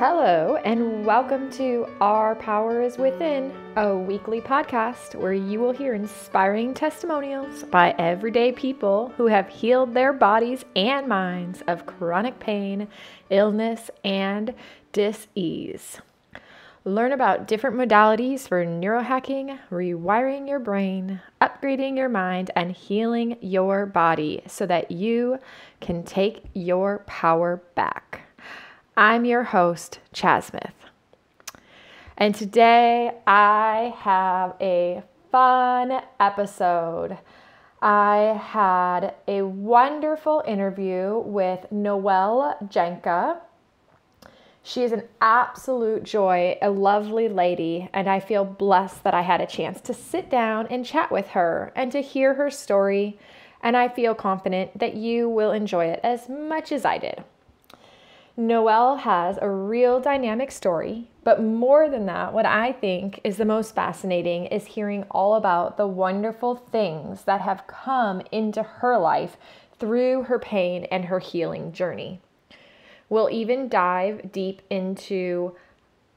Hello, and welcome to Our Power is Within, a weekly podcast where you will hear inspiring testimonials by everyday people who have healed their bodies and minds of chronic pain, illness, and dis-ease. Learn about different modalities for neurohacking, rewiring your brain, upgrading your mind, and healing your body so that you can take your power back. I'm your host, Chaz Smith, and today I have a fun episode. I had a wonderful interview with Noelle Janka. She is an absolute joy, a lovely lady, and I feel blessed that I had a chance to sit down and chat with her and to hear her story, and I feel confident that you will enjoy it as much as I did. Noelle has a real dynamic story, but more than that, what I think is the most fascinating is hearing all about the wonderful things that have come into her life through her pain and her healing journey. We'll even dive deep into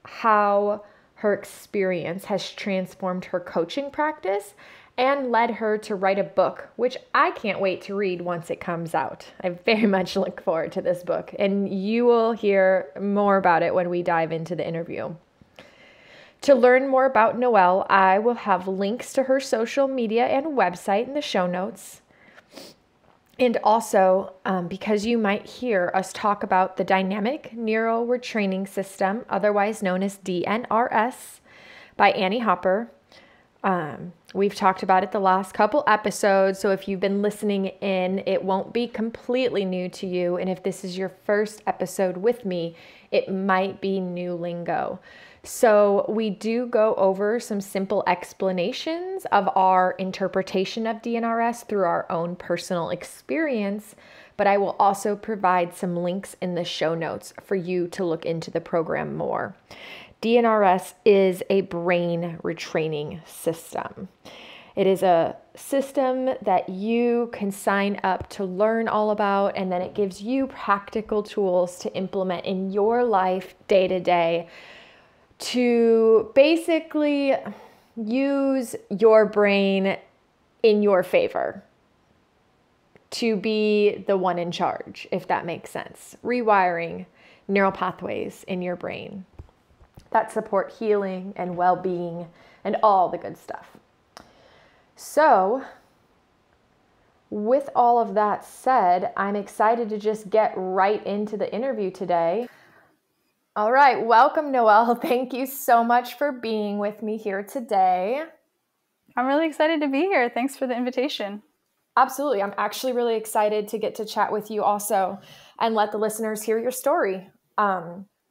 how her experience has transformed her coaching practice and led her to write a book, which I can't wait to read once it comes out. I very much look forward to this book, and you will hear more about it when we dive into the interview. To learn more about Noelle, I will have links to her social media and website in the show notes. And also, because you might hear us talk about the Dynamic Neural Retraining System, otherwise known as DNRS, by Annie Hopper. We've talked about it the last couple episodes, so if you've been listening in, it won't be completely new to you. And if this is your first episode with me, it might be new lingo. So we do go over some simple explanations of our interpretation of DNRS through our own personal experience, but I will also provide some links in the show notes for you to look into the program more. DNRS is a brain retraining system. It is a system that you can sign up to learn all about, and then it gives you practical tools to implement in your life day to day to basically use your brain in your favor, to be the one in charge, if that makes sense. Rewiring neural pathways in your brain that support healing and well-being and all the good stuff. So, with all of that said, I'm excited to just get right into the interview today. All right, welcome, Noelle. Thank you so much for being with me here today. I'm really excited to be here. Thanks for the invitation. Absolutely. I'm actually really excited to get to chat with you also and let the listeners hear your story.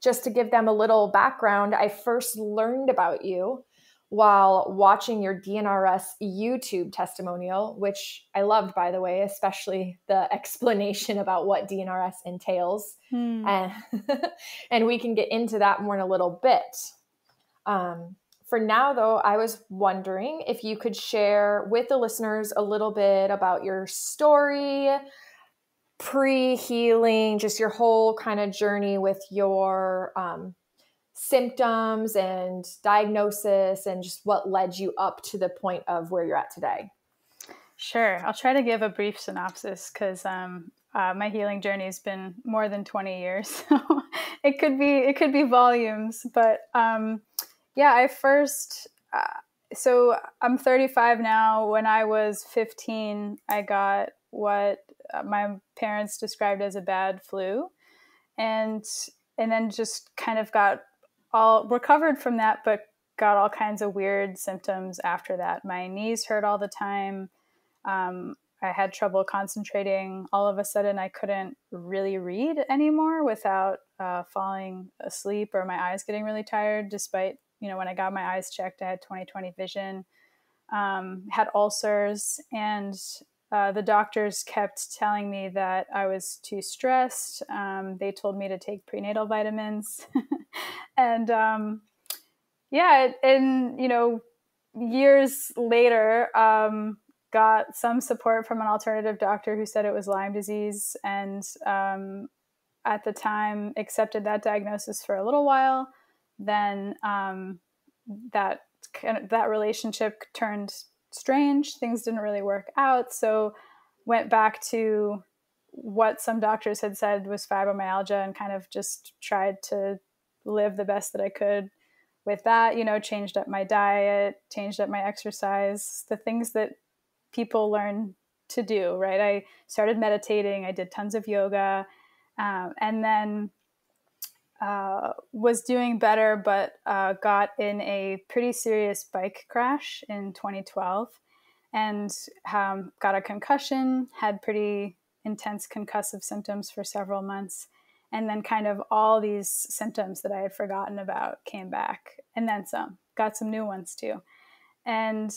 Just to give them a little background, I first learned about you while watching your DNRS YouTube testimonial, which I loved, by the way, especially the explanation about what DNRS entails. And we can get into that more in a little bit. For now, though, I was wondering if you could share with the listeners a little bit about your story, pre-healing, just your whole kind of journey with your symptoms and diagnosis, and just what led you up to the point of where you're at today. Sure. I'll try to give a brief synopsis because my healing journey has been more than 20 years. So it could be volumes, but I first, so I'm 35 now. When I was 15, I got what my parents described as a bad flu, and then just kind of got all recovered from that, but got all kinds of weird symptoms after that. My knees hurt all the time. I had trouble concentrating. All of a sudden, I couldn't really read anymore without falling asleep or my eyes getting really tired, despite, when I got my eyes checked, I had 20/20 vision, had ulcers, and the doctors kept telling me that I was too stressed. They told me to take prenatal vitamins. And years later, got some support from an alternative doctor who said it was Lyme disease, and at the time accepted that diagnosis for a little while. Then that relationship turned strange. Things didn't really work out. So went back to what some doctors had said was fibromyalgia and kind of just tried to live the best that I could with that, changed up my diet, changed up my exercise, the things that people learn to do, right? I started meditating. I did tons of yoga, and then was doing better, but got in a pretty serious bike crash in 2012 and got a concussion, had pretty intense concussive symptoms for several months. And then kind of all these symptoms that I had forgotten about came back, and then some, got some new ones too. And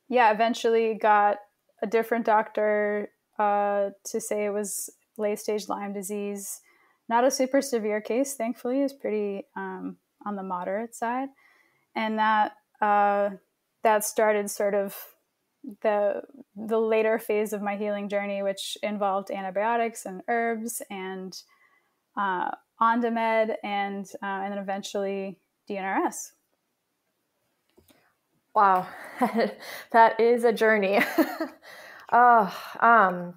eventually got a different doctor to say it was late stage Lyme disease. Not a super severe case, thankfully. It's pretty on the moderate side. And that started sort of the later phase of my healing journey, which involved antibiotics and herbs and on-med and then eventually DNRS. Wow, that is a journey. Can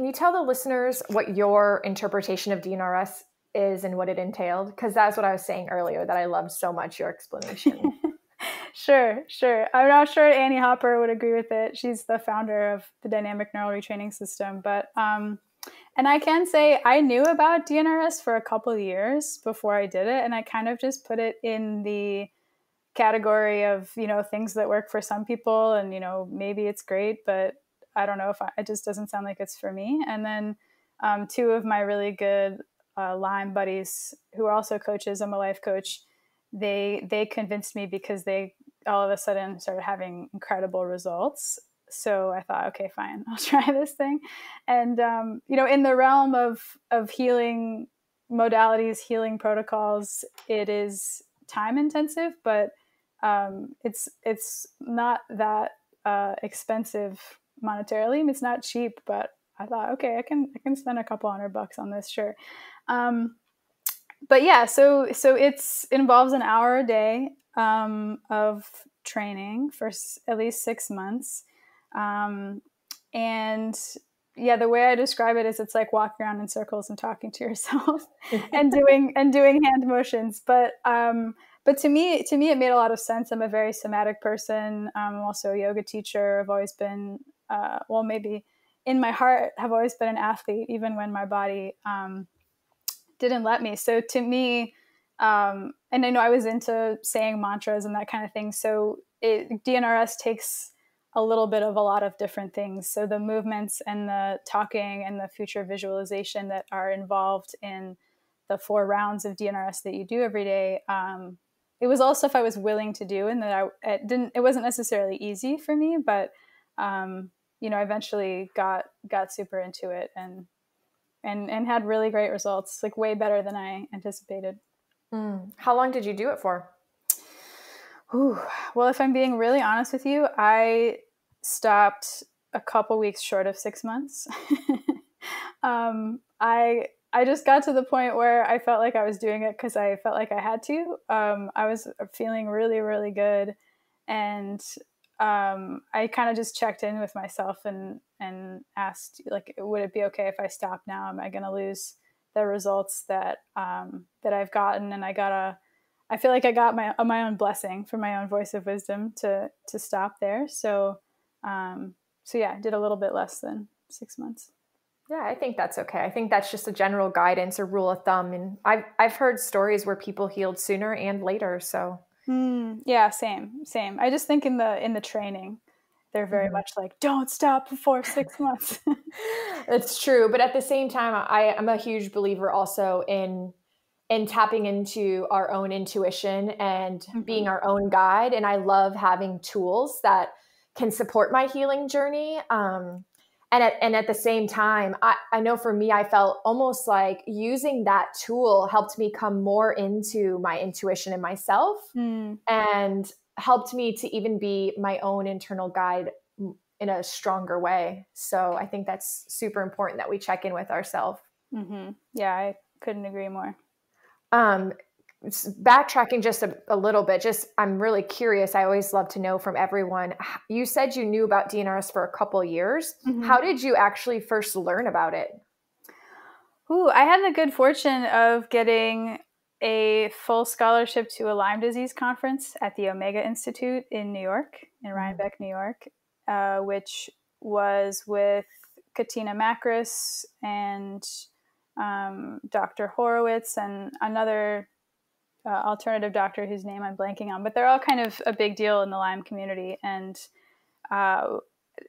you tell the listeners what your interpretation of DNRS is and what it entailed? Because that's what I was saying earlier, that I loved so much your explanation. Sure. I'm not sure Annie Hopper would agree with it. She's the founder of the dynamic neural retraining system. But, and I can say I knew about DNRS for a couple of years before I did it. And I kind of just put it in the category of, things that work for some people. And, maybe it's great, but I don't know if it just doesn't sound like it's for me. And then two of my really good Lyme buddies who are also coaches, I'm a life coach, they convinced me because they all of a sudden started having incredible results. So I thought, okay, fine, I'll try this thing. And, in the realm of healing modalities, healing protocols, it is time intensive, but it's not that expensive monetarily. I mean, it's not cheap, but I thought, okay, I can spend a couple $100 on this, sure. But yeah, so it's involves an hour a day of training for at least 6 months, and yeah, the way I describe it is it's like walking around in circles and talking to yourself and doing hand motions. But to me, it made a lot of sense. I'm a very somatic person. I'm also a yoga teacher. I've always been, maybe in my heart, have always been an athlete, even when my body didn't let me. So to me, and I know I was into saying mantras and that kind of thing. So DNRS takes a little bit of a lot of different things. So the movements and the talking and the future visualization that are involved in the 4 rounds of DNRS that you do every day, it was all stuff I was willing to do, and that it wasn't necessarily easy for me, but I eventually got super into it and had really great results, like way better than I anticipated. How long did you do it for? Well, if I'm being really honest with you, I stopped a couple weeks short of 6 months. I just got to the point where I felt like I was doing it because I felt like I had to. I was feeling really, really good. And I kind of just checked in with myself and asked, like, would it be okay if I stop now? Am I going to lose the results that I've gotten? And I feel like I got my own blessing from my own voice of wisdom to stop there. So yeah, I did a little bit less than 6 months. Yeah, I think that's okay. I think that's just a general guidance or rule of thumb. And I've heard stories where people healed sooner and later. So yeah, same. I just think in the training, they're very much like, don't stop before 6 months. It's true. But at the same time, I'm a huge believer also in tapping into our own intuition and being our own guide. And I love having tools that can support my healing journey. And at the same time, I know for me, I felt almost like using that tool helped me come more into my intuition and myself and helped me to even be my own internal guide in a stronger way. So I think that's super important that we check in with ourselves. Mm-hmm. Yeah, I couldn't agree more. Backtracking just a little bit, I'm really curious. I always love to know from everyone. You said you knew about DNRS for a couple years. Mm-hmm. How did you actually first learn about it? Ooh, I had the good fortune of getting a full scholarship to a Lyme disease conference at the Omega Institute in New York, in Rhinebeck, New York, which was with Katina Makris and Dr. Horowitz and another alternative doctor whose name I'm blanking on. But they're all kind of a big deal in the Lyme community. And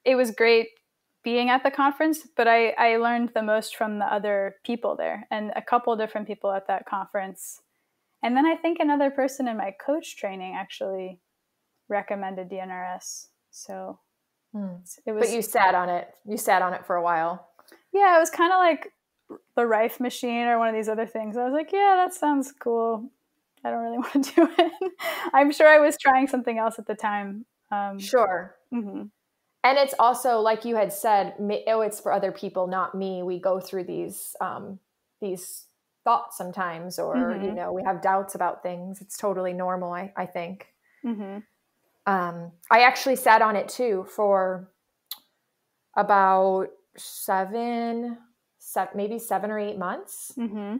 it was great being at the conference, but I learned the most from the other people there, and a couple different people at that conference. And then I think another person in my coach training actually recommended DNRS. So it was. But you sat on it. You sat on it for a while. Yeah, it was kind of like the Rife machine or one of these other things. I was like, yeah, that sounds cool. I don't really want to do it. I'm sure I was trying something else at the time. Sure. Mm-hmm. And it's also, like you had said, it's for other people, not me. We go through these thoughts sometimes, or, Mm-hmm. we have doubts about things. It's totally normal, I think. Mm-hmm. I actually sat on it too for about maybe 7 or 8 months. Mm-hmm.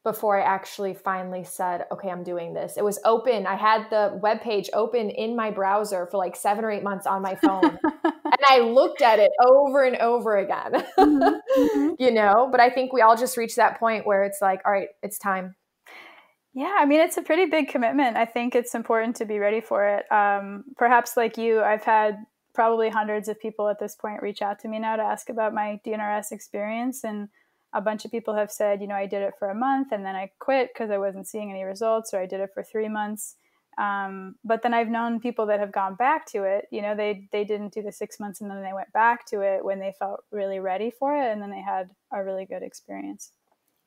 Before I actually finally said, okay, I'm doing this. It was open. I had the webpage open in my browser for like 7 or 8 months on my phone. And I looked at it over and over again, Mm-hmm. but I think we all just reached that point where it's like, all right, it's time. Yeah, I mean, it's a pretty big commitment. I think it's important to be ready for it. Perhaps like you, I've had probably hundreds of people at this point reach out to me now to ask about my DNRS experience. And a bunch of people have said, I did it for a month and then I quit because I wasn't seeing any results, or I did it for 3 months. But then I've known people that have gone back to it. They didn't do the 6 months and then they went back to it when they felt really ready for it. And then they had a really good experience.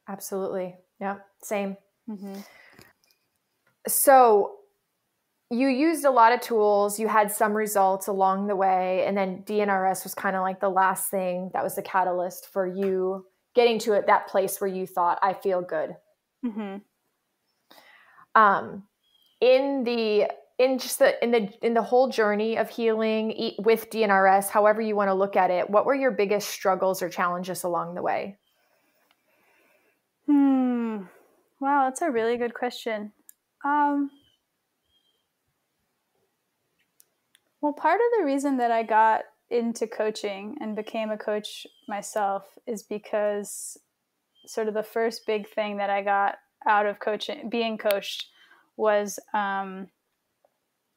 Absolutely. Yeah. Same. Mm-hmm. So you used a lot of tools, you had some results along the way, and then DNRS was kind of like the last thing that was the catalyst for you getting to that place where you thought, I feel good. Mm-hmm. In the whole journey of healing with DNRS, however you want to look at it, what were your biggest struggles or challenges along the way? Wow, that's a really good question. Well, part of the reason that I got into coaching and became a coach myself is because sort of the first big thing that I got out of being coached, was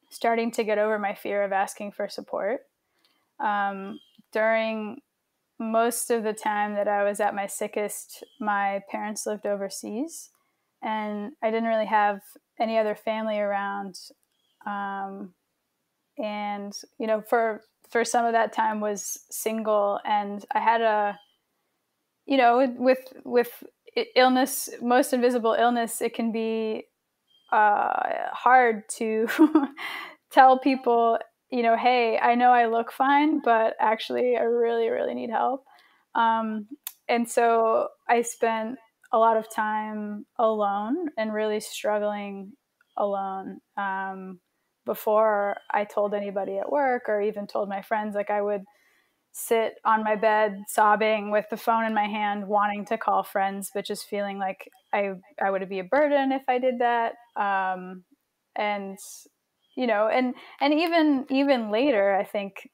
starting to get over my fear of asking for support. During most of the time that I was at my sickest, my parents lived overseas, and I didn't really have any other family around. And for some of that time was single, and I had with illness, most invisible illness, it can be hard to tell people, hey, I know I look fine, but actually I really, really need help. And so I spent a lot of time alone and really struggling alone. Before I told anybody at work or even told my friends, like I would sit on my bed sobbing with the phone in my hand, wanting to call friends, but just feeling like I would be a burden if I did that. And even later, I think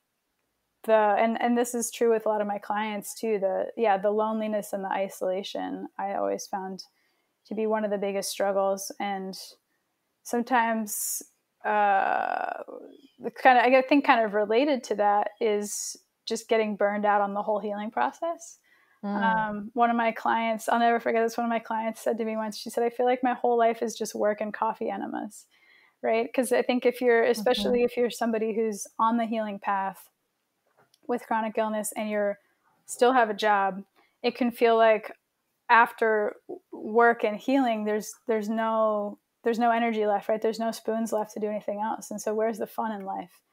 and this is true with a lot of my clients too, the loneliness and the isolation, I always found to be one of the biggest struggles. And sometimes I think kind of related to that is just getting burned out on the whole healing process. One of my clients, I'll never forget this, one of my clients said to me once, she said, I feel like my whole life is just work and coffee enemas, right? Because I think especially if you're somebody who's on the healing path with chronic illness and you're still have a job, it can feel like after work and healing, there's no energy left, right? There's no spoons left to do anything else. And so where's the fun in life?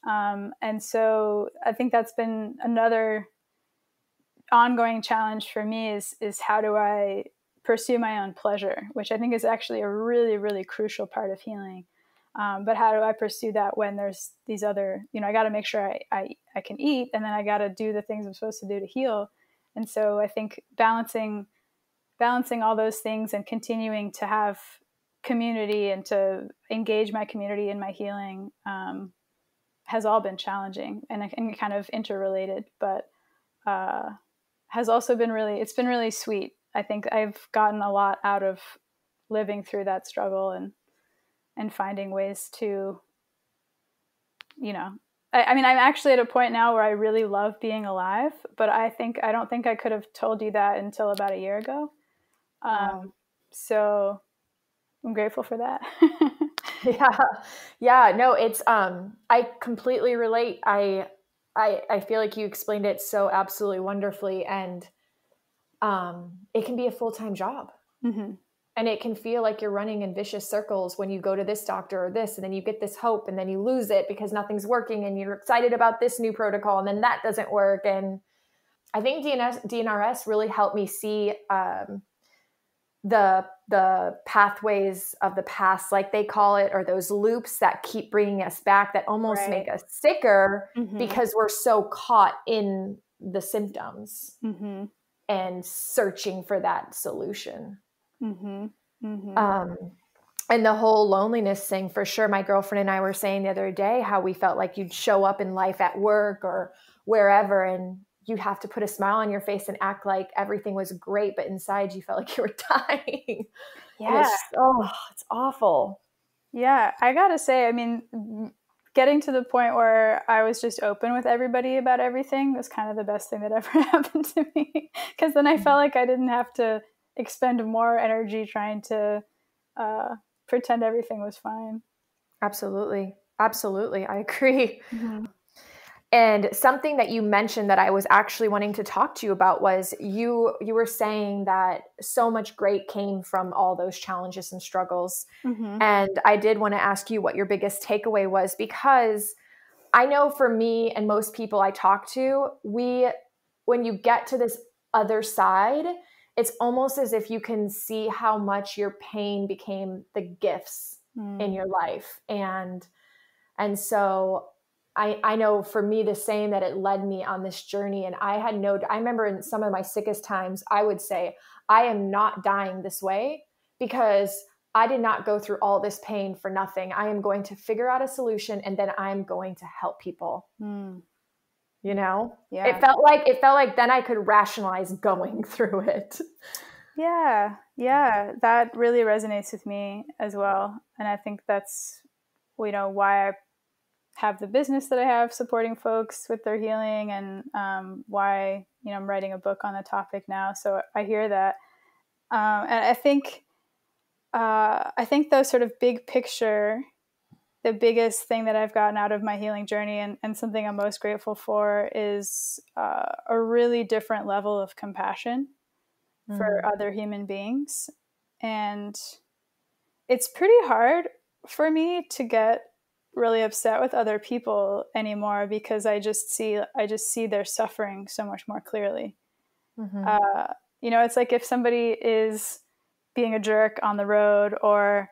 And so I think that's been another ongoing challenge for me is how do I pursue my own pleasure, which I think is actually a really, really crucial part of healing. But how do I pursue that when there's these other, I got to make sure I can eat, and then I got to do the things I'm supposed to do to heal. And so I think balancing all those things and continuing to have community and to engage my community in my healing has all been challenging and kind of interrelated, but has also been it's been really sweet. I think I've gotten a lot out of living through that struggle and finding ways to, I mean, I'm actually at a point now where I really love being alive, but I don't think I could have told you that until about a year ago. So I'm grateful for that. Yeah. No, it's, I completely relate. I feel like you explained it so absolutely wonderfully, and, it can be a full-time job. Mm-hmm. And it can feel like you're running in vicious circles when you go to this doctor or this, and then you get this hope, and then you lose it because nothing's working, and you're excited about this new protocol, and then that doesn't work. And I think DNRS really helped me see, the pathways of the past, like they call it, or those loops that keep bringing us back, that almost Right. make us sicker Mm-hmm. because we're so caught in the symptoms Mm-hmm. and searching for that solution. Mm-hmm. Mm-hmm. And the whole loneliness thing, for sure. My girlfriend and I were saying the other day how we felt like you'd show up in life at work or wherever, and you'd have to put a smile on your face and act like everything was great, but inside you felt like you were dying. Yeah. It's awful. Yeah. I gotta say, I mean, getting to the point where I was just open with everybody about everything was kind of the best thing that ever happened to me. Because then I felt like I didn't have to expend more energy trying to pretend everything was fine. Absolutely. Absolutely. I agree. Mm-hmm. And something that you mentioned that I was actually wanting to talk to you about was you were saying that so much great came from all those challenges and struggles. Mm-hmm. And I did want to ask you what your biggest takeaway was, because I know for me and most people I talk to, when you get to this other side, it's almost as if you can see how much your pain became the gifts in your life. And so I know for me the same, that it led me on this journey. And I remember in some of my sickest times, I would say, I am not dying this way because I did not go through all this pain for nothing. I am going to figure out a solution, and then I'm going to help people. Yeah. It felt like then I could rationalize going through it. Yeah. That really resonates with me as well. And I think that's, why I have the business that I have supporting folks with their healing, and why, I'm writing a book on the topic now. So I hear that. And I think the sort of big picture, the biggest thing that I've gotten out of my healing journey, and something I'm most grateful for, is a really different level of compassion for other human beings. And it's pretty hard for me to get really upset with other people anymore, because I just see their suffering so much more clearly. Mm-hmm. It's like if somebody is being a jerk on the road, or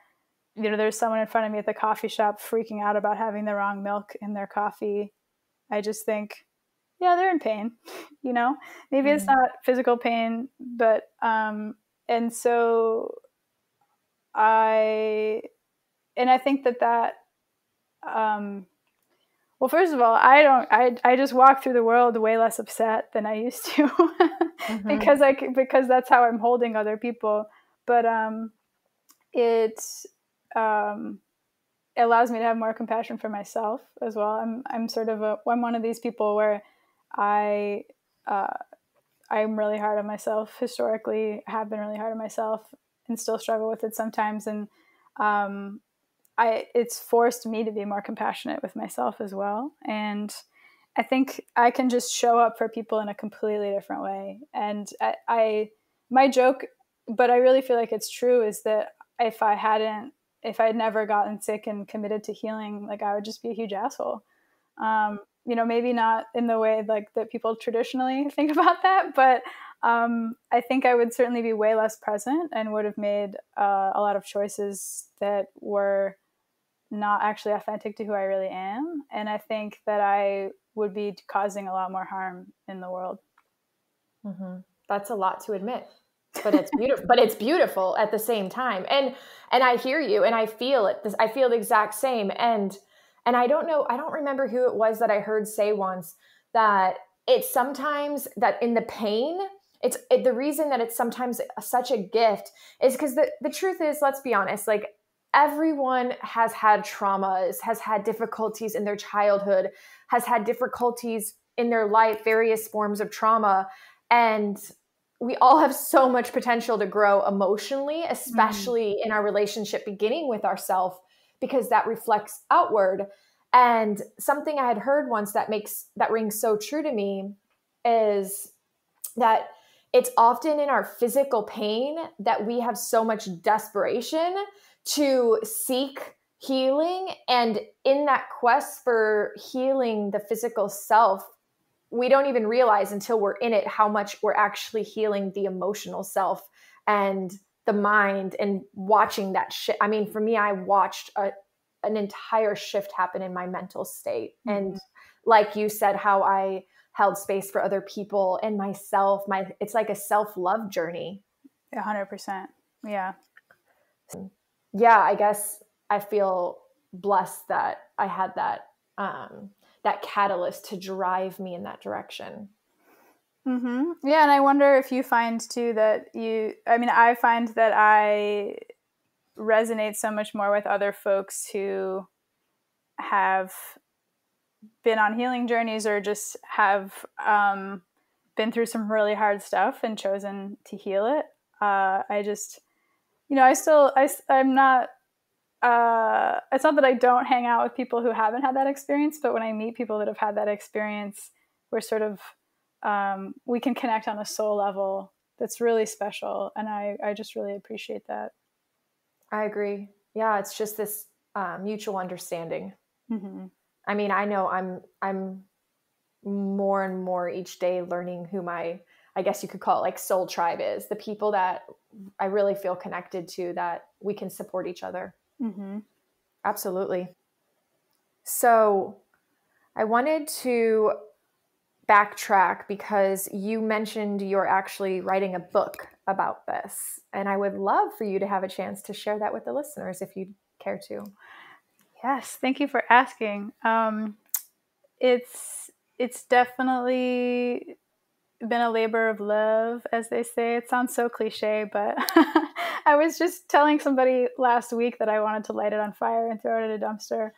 there's someone in front of me at the coffee shop freaking out about having the wrong milk in their coffee, I just think, yeah, they're in pain. Maybe it's not physical pain, but and so I think that well, first of all, I just walk through the world way less upset than I used to because that's how I'm holding other people. But it allows me to have more compassion for myself as well. I'm one of these people where I'm really hard on myself historically, have been really hard on myself, and still struggle with it sometimes. And it's forced me to be more compassionate with myself as well. And I think I can just show up for people in a completely different way. And my joke, but I really feel like it's true, is that if I'd never gotten sick and committed to healing, like I would just be a huge asshole. Maybe not in the way like that people traditionally think about that, but I think I would certainly be way less present and would have made a lot of choices that were not actually authentic to who I really am. And I think that I would be causing a lot more harm in the world. Mm-hmm. That's a lot to admit, but it's beautiful. But it's beautiful at the same time. And I hear you, and I feel it. I feel the exact same. And I don't know. I don't remember who it was that I heard say once that it's sometimes that in the pain, the reason that it's sometimes such a gift is because the truth is, let's be honest, like everyone has had traumas, has had difficulties in their childhood, has had difficulties in their life, various forms of trauma. And we all have so much potential to grow emotionally, especially in our relationship beginning with ourselves, because that reflects outward. And something I had heard once that rings so true to me is that it's often in our physical pain that we have so much desperation to seek healing. And in that quest for healing the physical self, we don't even realize until we're in it how much we're actually healing the emotional self and the mind, and watching that shit. I mean, for me, I watched an entire shift happen in my mental state. Mm-hmm. And like you said, how I held space for other people and myself, it's like a self-love journey. 100%. Yeah. Yeah. I guess I feel blessed that I had that catalyst to drive me in that direction. Mm-hmm. Yeah. And I wonder if you find too that I find that I resonate so much more with other folks who have been on healing journeys or just have been through some really hard stuff and chosen to heal it. I'm not, it's not that I don't hang out with people who haven't had that experience, but when I meet people that have had that experience, we're sort of, we can connect on a soul level that's really special. And I just really appreciate that. I agree. Yeah. It's just this mutual understanding. Mm-hmm. I mean, I know I'm more and more each day learning who my, I guess you could call it like soul tribe is, the people that I really feel connected to, that we can support each other. Mm-hmm. Absolutely. So I wanted to backtrack because you mentioned you're actually writing a book about this, and I would love for you to have a chance to share that with the listeners if you'd care to. Yes, thank you for asking. It's definitely been a labor of love, as they say. It sounds so cliche, but I was just telling somebody last week that I wanted to light it on fire and throw it in a dumpster.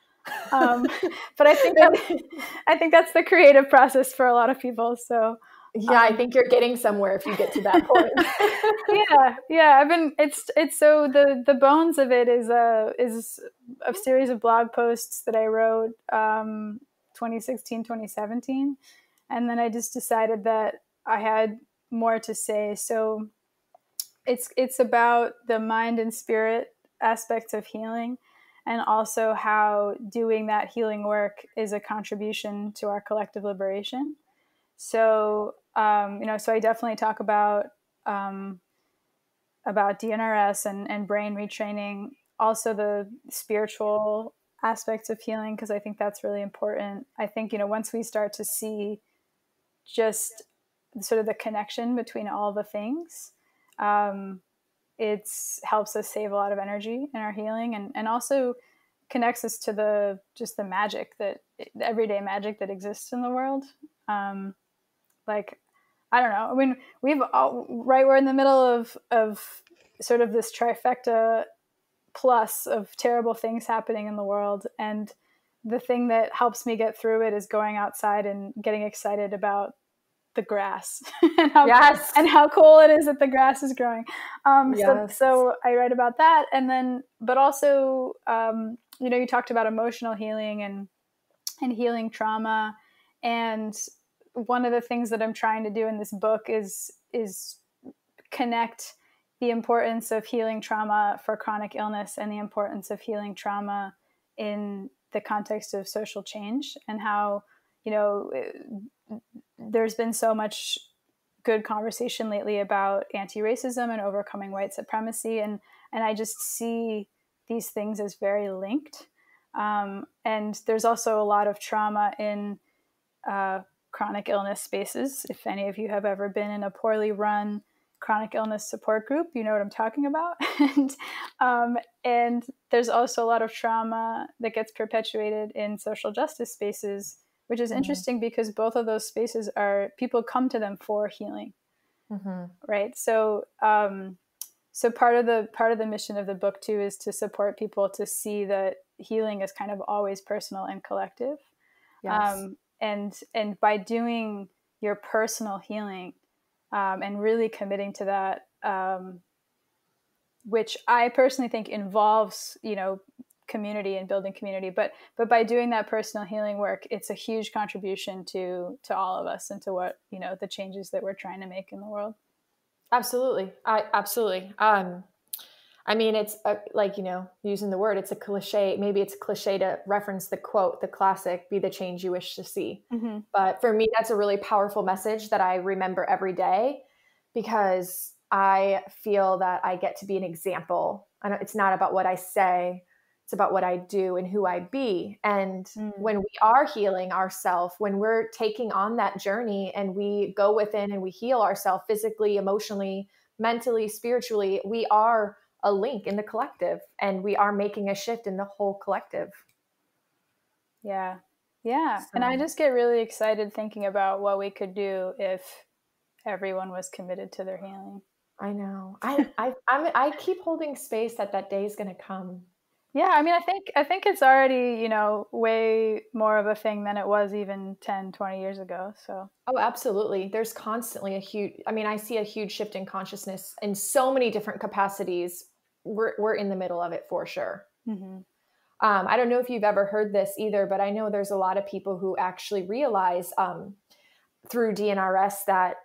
But I think that's the creative process for a lot of people. So yeah, I think you're getting somewhere if you get to that point. yeah. It's so the bones of it is a series of blog posts that I wrote 2016, 2017. And then I just decided that I had more to say. So it's about the mind and spirit aspects of healing, and also how doing that healing work is a contribution to our collective liberation. So, so I definitely talk about DNRS and brain retraining, also the spiritual aspects of healing, because I think that's really important. I think, once we start to see just sort of the connection between all the things, it helps us save a lot of energy in our healing, and also connects us to the magic, the everyday magic that exists in the world. Like, I don't know. I mean, we're in the middle of sort of this trifecta plus of terrible things happening in the world. And the thing that helps me get through it is going outside and getting excited about the grass and how cool it is that the grass is growing. So I write about that. And then, but also, you talked about emotional healing and healing trauma. And one of the things that I'm trying to do in this book is connect the importance of healing trauma for chronic illness and the importance of healing trauma in the context of social change and how, you know, there's been so much good conversation lately about anti-racism and overcoming white supremacy. And I just see these things as very linked. And there's also a lot of trauma in chronic illness spaces. If any of you have ever been in a poorly run chronic illness support group, you know what I'm talking about. And there's also a lot of trauma that gets perpetuated in social justice spaces, which is interesting because both of those spaces are, people come to them for healing, right? So, so part of the mission of the book too is to support people to see that healing is kind of always personal and collective. Yes. And by doing your personal healing, and really committing to that, which I personally think involves, you know, community and building community, but by doing that personal healing work, it's a huge contribution to all of us and to what, you know, the changes that we're trying to make in the world. Absolutely. Absolutely. I mean, it's like, you know, using the word, it's a cliche. Maybe it's a cliche to reference the quote, the classic, be the change you wish to see. But for me, that's a really powerful message that I remember every day, because I feel that I get to be an example. It's not about what I say, it's about what I do and who I be. And when we are healing ourselves, when we're taking on that journey and we go within and we heal ourselves physically, emotionally, mentally, spiritually, we are a link in the collective, and we are making a shift in the whole collective. Yeah. So. And I just get really excited thinking about what we could do if everyone was committed to their healing. I know. I keep holding space that day is going to come. Yeah. I mean, I think it's already, you know, way more of a thing than it was even 10, 20 years ago. So. Oh, absolutely. There's constantly I see a huge shift in consciousness in so many different capacities. We're in the middle of it for sure. I don't know if you've ever heard this either, but I know there's a lot of people who actually realize through DNRS that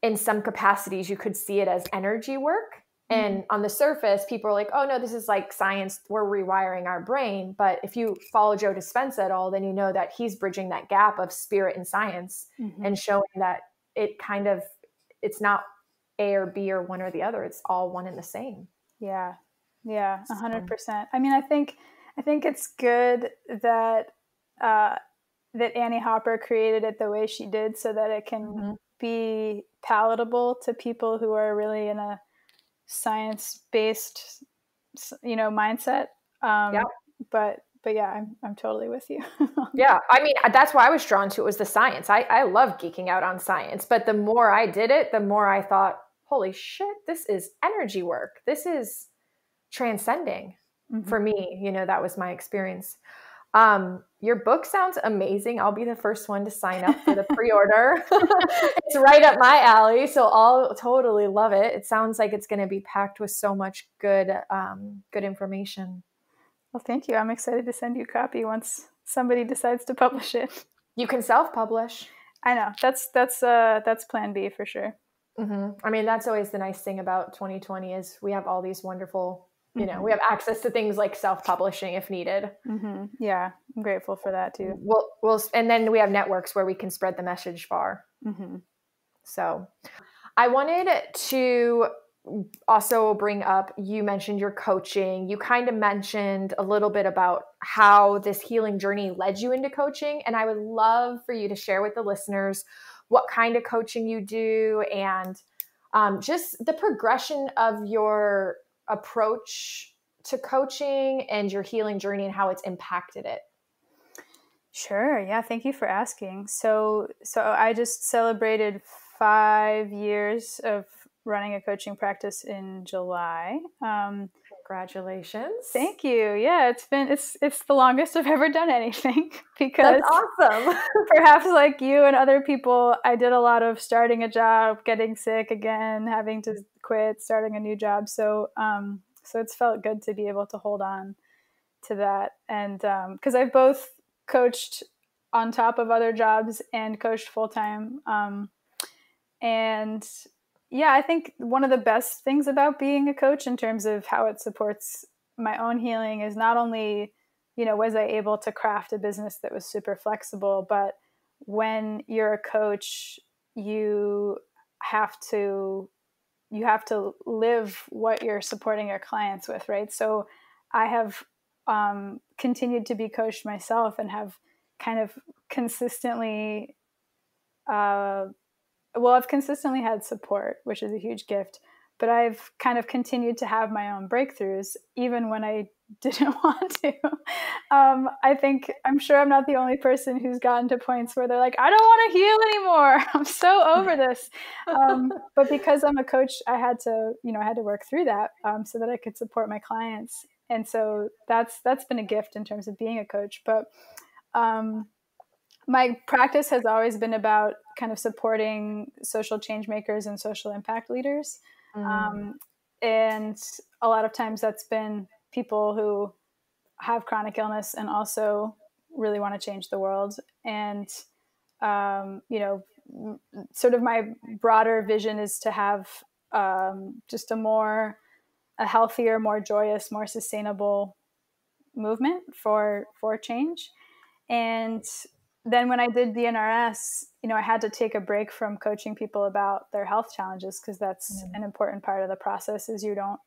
in some capacities you could see it as energy work. And on the surface, people are like, oh no, this is like science. We're rewiring our brain. But if you follow Joe Dispenza at all, then you know that he's bridging that gap of spirit and science and showing that it's not A or B or one or the other. It's all one and the same. Yeah. 100%. I mean, I think it's good that that Annie Hopper created it the way she did, so that it can be palatable to people who are really in a science-based, you know, mindset. But yeah, I'm totally with you. Yeah, I mean, that's why I was drawn to it, was the science. I love geeking out on science, but the more I did it, the more I thought, holy shit, this is energy work. This is transcending for me. You know, that was my experience. Your book sounds amazing. I'll be the first one to sign up for the pre-order. It's right up my alley, so I'll totally love it. It sounds like it's going to be packed with so much good information. Well, thank you. I'm excited to send you a copy once somebody decides to publish it. You can self-publish. I know. That's plan B for sure. I mean, that's always the nice thing about 2020 is we have all these wonderful, you know, we have access to things like self-publishing if needed. Yeah, I'm grateful for that too. And then we have networks where we can spread the message far. So I wanted to also bring up, you mentioned your coaching. You kind of mentioned a little bit about how this healing journey led you into coaching. And I would love for you to share with the listeners what kind of coaching you do and just the progression of your approach to coaching and your healing journey and how it's impacted it. Sure. Yeah. Thank you for asking. So I just celebrated 5 years of running a coaching practice in July. Congratulations. Thank you. Yeah, it's the longest I've ever done anything because that's awesome. Perhaps like you and other people, I did a lot of starting a job, getting sick again, having to quit, starting a new job. So it's felt good to be able to hold on to that. And because I've both coached on top of other jobs and coached full time. And yeah, I think one of the best things about being a coach in terms of how it supports my own healing is not only was I able to craft a business that was super flexible? But when you're a coach, you have to live what you're supporting your clients with, right? So I have continued to be coached myself and have kind of consistently, I've consistently had support, which is a huge gift, but I've kind of continued to have my own breakthroughs, even when I didn't want to. I'm sure I'm not the only person who's gotten to points where they're like, I don't want to heal anymore. I'm so over this. But because I'm a coach, I had to work through that so that I could support my clients. And so that's been a gift in terms of being a coach. But my practice has always been about kind of supporting social change makers and social impact leaders. And a lot of times that's been people who have chronic illness and also really want to change the world. And, sort of my broader vision is to have just a healthier, more joyous, more sustainable movement for change. And then when I did DNRS, I had to take a break from coaching people about their health challenges, because that's an important part of the process. Is you don't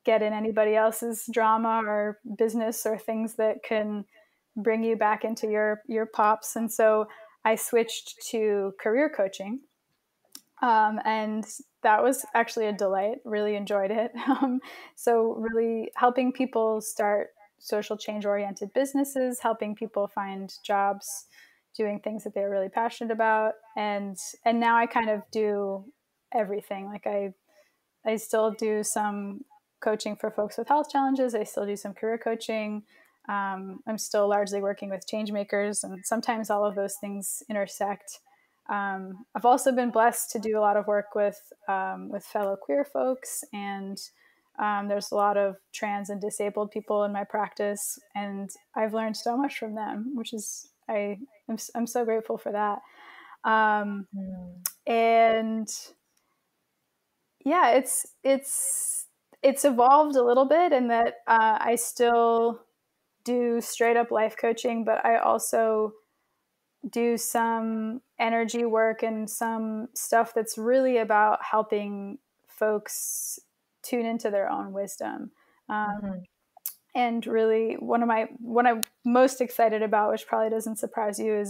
get in anybody else's drama or business or things that can bring you back into your pops. And so I switched to career coaching. And that was actually a delight. Really enjoyed it. So really helping people start social change oriented businesses, helping people find jobs, doing things that they're really passionate about. And now I kind of do everything. Like I still do some coaching for folks with health challenges. I still do some career coaching. I'm still largely working with change makers, and sometimes all of those things intersect. I've also been blessed to do a lot of work with fellow queer folks, and there's a lot of trans and disabled people in my practice, and I've learned so much from them, which is I'm so grateful for that. And yeah, it's evolved a little bit in that I still do straight up life coaching, but I also do some energy work and some stuff that's really about helping folks tune into their own wisdom. And really what I'm most excited about, which probably doesn't surprise you,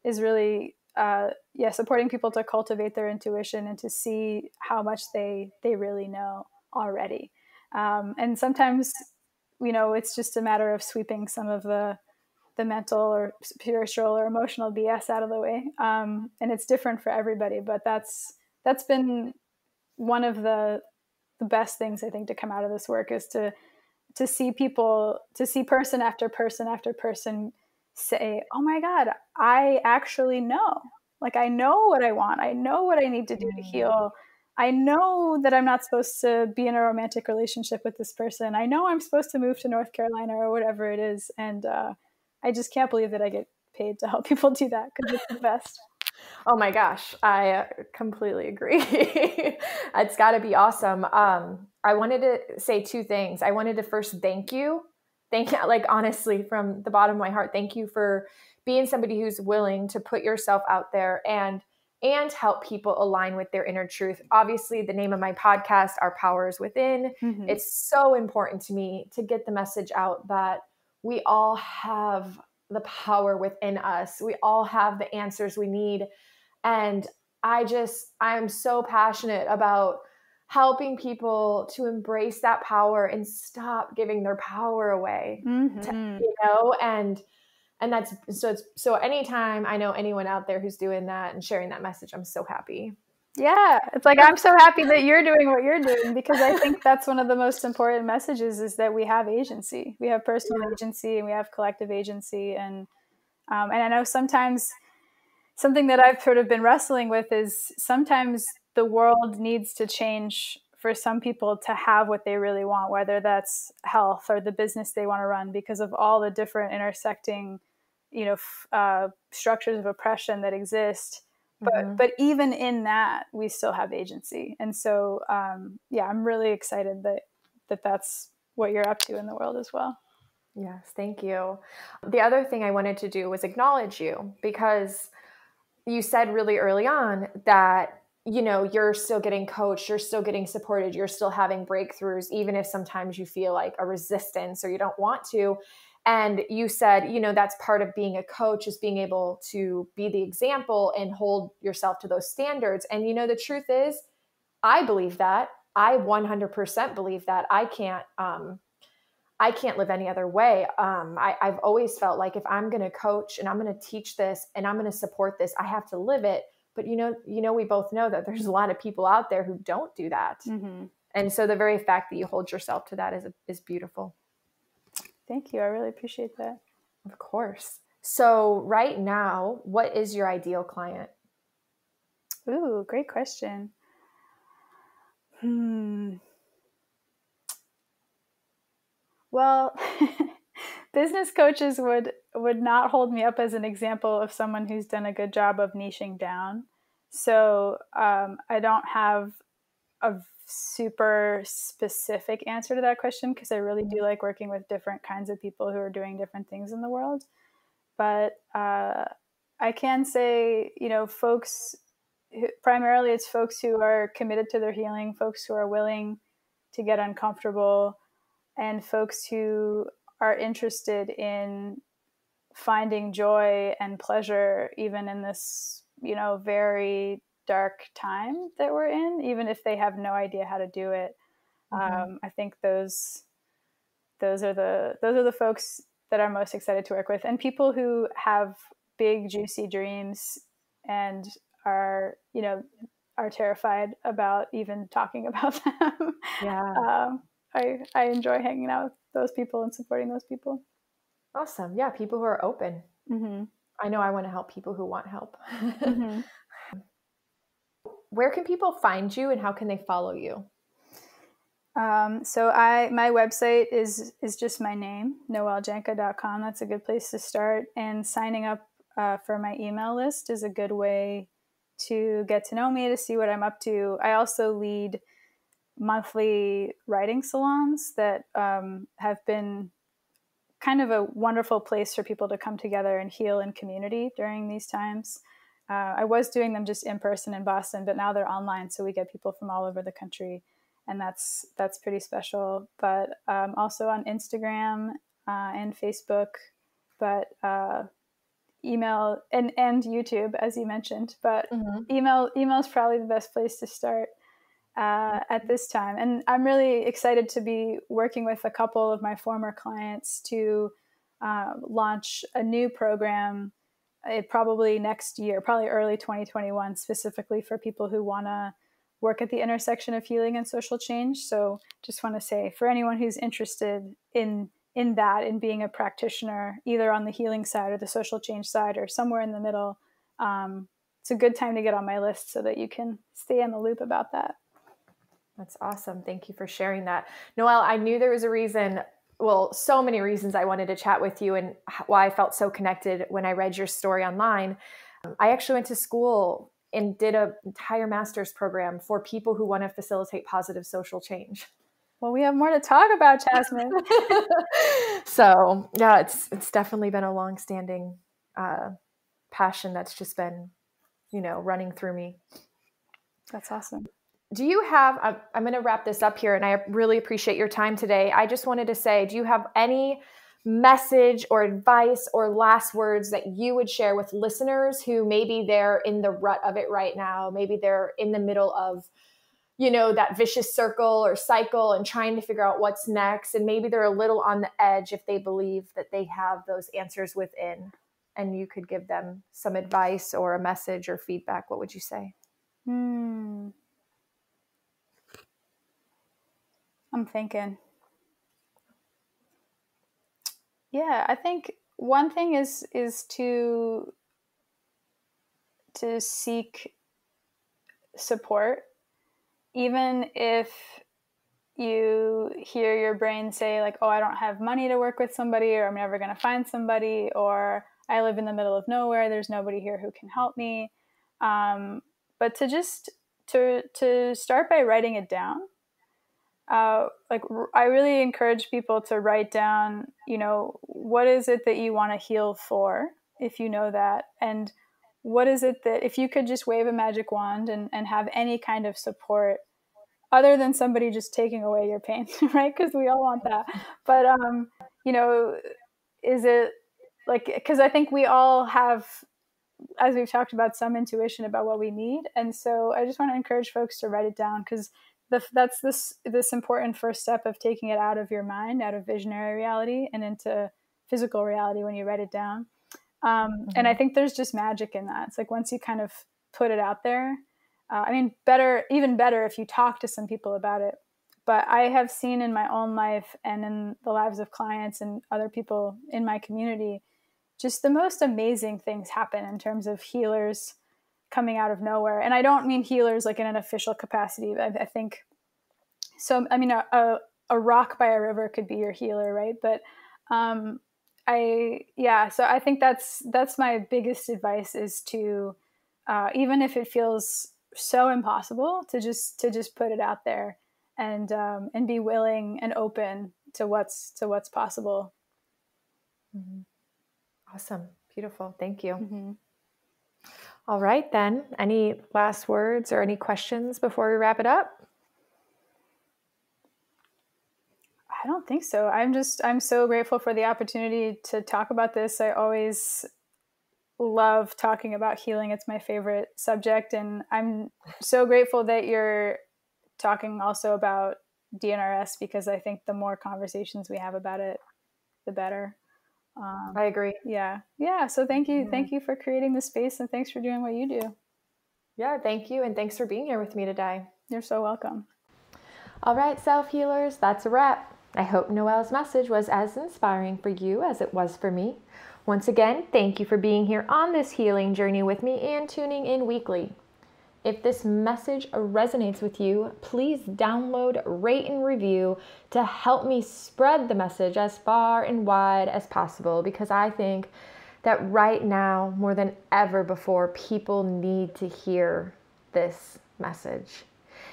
is really supporting people to cultivate their intuition and to see how much they really know already. And sometimes, it's just a matter of sweeping some of the mental or spiritual or emotional BS out of the way. And it's different for everybody, but that's been one of the best things, I think, to come out of this work, is to see person after person after person say, oh my God, I actually know. Like, I know what I want. I know what I need to do to heal. I know that I'm not supposed to be in a romantic relationship with this person. I know I'm supposed to move to North Carolina or whatever it is. And I just can't believe that I get paid to help people do that, because it's the best. Oh my gosh, I completely agree. It's got to be awesome. I wanted to say two things. I wanted to first thank you, like honestly, from the bottom of my heart, thank you for being somebody who's willing to put yourself out there and help people align with their inner truth. Obviously, the name of my podcast, Our Power is Within. Mm-hmm. It's so important to me to get the message out that we all have the power within us. We all have the answers we need. And I'm so passionate about helping people to embrace that power and stop giving their power away. Mm-hmm. And that's so anytime I know anyone out there who's doing that and sharing that message, I'm so happy. Yeah. It's like, I'm so happy that you're doing what you're doing, because I think that's one of the most important messages, is that we have agency. We have personal agency and we have collective agency. And I know sometimes something that I've sort of been wrestling with is sometimes the world needs to change for some people to have what they really want, whether that's health or the business they want to run, because of all the different intersecting, structures of oppression that exist. But even in that, we still have agency. And so, I'm really excited that that's what you're up to in the world as well. Yes, thank you. The other thing I wanted to do was acknowledge you, because you said really early on that, you're still getting coached, you're still getting supported, you're still having breakthroughs, even if sometimes you feel like a resistance or you don't want to. And you said, that's part of being a coach, is being able to be the example and hold yourself to those standards. And, the truth is, I believe that. I 100% believe that. I can't live any other way. I've always felt like if I'm going to coach and I'm going to teach this and I'm going to support this, I have to live it. But we both know that there's a lot of people out there who don't do that. Mm-hmm. And so the very fact that you hold yourself to that is beautiful. Thank you. I really appreciate that. Of course. So right now, what is your ideal client? Ooh, great question. Well, business coaches would not hold me up as an example of someone who's done a good job of niching down. So I don't have a super specific answer to that question, because I really do like working with different kinds of people who are doing different things in the world. But I can say, folks, primarily it's folks who are committed to their healing, folks who are willing to get uncomfortable, and folks who are interested in finding joy and pleasure even in this, very dark time that we're in, even if they have no idea how to do it. Mm-hmm. I think those are the folks that I'm most excited to work with, and people who have big juicy dreams and are terrified about even talking about them. Yeah. I enjoy hanging out with those people and supporting those people. Awesome. Yeah, people who are open. Mm-hmm. I know I want to help people who want help. Mm-hmm. Where can people find you and how can they follow you? So my website is just my name, noellejanka.com. That's a good place to start. And signing up for my email list is a good way to get to know me, to see what I'm up to. I also lead monthly writing salons that have been kind of a wonderful place for people to come together and heal in community during these times. I was doing them just in person in Boston, but now they're online, so we get people from all over the country, and that's pretty special. But also on Instagram and Facebook, but email and YouTube, as you mentioned. But mm-hmm. email is probably the best place to start at this time. And I'm really excited to be working with a couple of my former clients to launch a new program probably next year, probably early 2021, specifically for people who want to work at the intersection of healing and social change. So just want to say, for anyone who's interested in that, in being a practitioner, either on the healing side or the social change side or somewhere in the middle, it's a good time to get on my list so that you can stay in the loop about that. That's awesome. Thank you for sharing that. Noelle, I knew there was a reason, well, so many reasons I wanted to chat with you and why I felt so connected when I read your story online. I actually went to school and did an entire master's program for people who want to facilitate positive social change. Well, we have more to talk about, Jasmine. So yeah, it's definitely been a long-standing passion that's just been, running through me. That's awesome. Do you have, I'm going to wrap this up here, and I really appreciate your time today. I just wanted to say, do you have any message or advice or last words that you would share with listeners who maybe they're in the rut of it right now? Maybe they're in the middle of, that vicious circle or cycle and trying to figure out what's next. And maybe they're a little on the edge if they believe that they have those answers within, and you could give them some advice or a message or feedback. What would you say? I'm thinking. Yeah, I think one thing is to seek support, even if you hear your brain say like, oh, I don't have money to work with somebody, or I'm never going to find somebody, or I live in the middle of nowhere, there's nobody here who can help me. But to just to start by writing it down. I really encourage people to write down, what is it that you want to heal for, if you know that, and what is it that, if you could just wave a magic wand and have any kind of support other than somebody just taking away your pain, right? Because we all want that. But, is it like, because I think we all have, as we've talked about, some intuition about what we need. And so I just want to encourage folks to write it down, because that's this important first step of taking it out of your mind, out of visionary reality, and into physical reality when you write it down. And I think there's just magic in that. It's like once you kind of put it out there, even better if you talk to some people about it. But I have seen in my own life and in the lives of clients and other people in my community, just the most amazing things happen in terms of healers coming out of nowhere. And I don't mean healers like in an official capacity. I think so. I mean, a rock by a river could be your healer, right? But so I think that's my biggest advice, is to even if it feels so impossible, to just put it out there and be willing and open to what's possible. Mm-hmm. Awesome. Beautiful. Thank you. Mm-hmm. All right, then. Any last words or any questions before we wrap it up? I don't think so. I'm so grateful for the opportunity to talk about this. I always love talking about healing. It's my favorite subject. And I'm so grateful that you're talking also about DNRS, because I think the more conversations we have about it, the better. I agree. Yeah. So thank you. Mm-hmm. Thank you for creating the space, and thanks for doing what you do. Yeah, thank you. And thanks for being here with me today. You're so welcome. All right, self-healers, that's a wrap. I hope Noelle's message was as inspiring for you as it was for me. Once again, thank you for being here on this healing journey with me and tuning in weekly. If this message resonates with you, please download, rate, and review to help me spread the message as far and wide as possible, because I think that right now, more than ever before, people need to hear this message.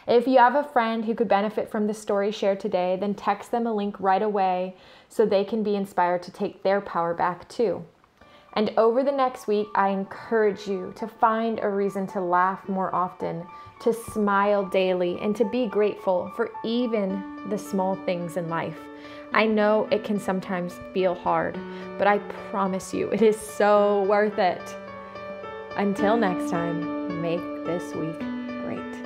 If you have a friend who could benefit from the story shared today, then text them a link right away so they can be inspired to take their power back too. And over the next week, I encourage you to find a reason to laugh more often, to smile daily, and to be grateful for even the small things in life. I know it can sometimes feel hard, but I promise you, it is so worth it. Until next time, make this week great.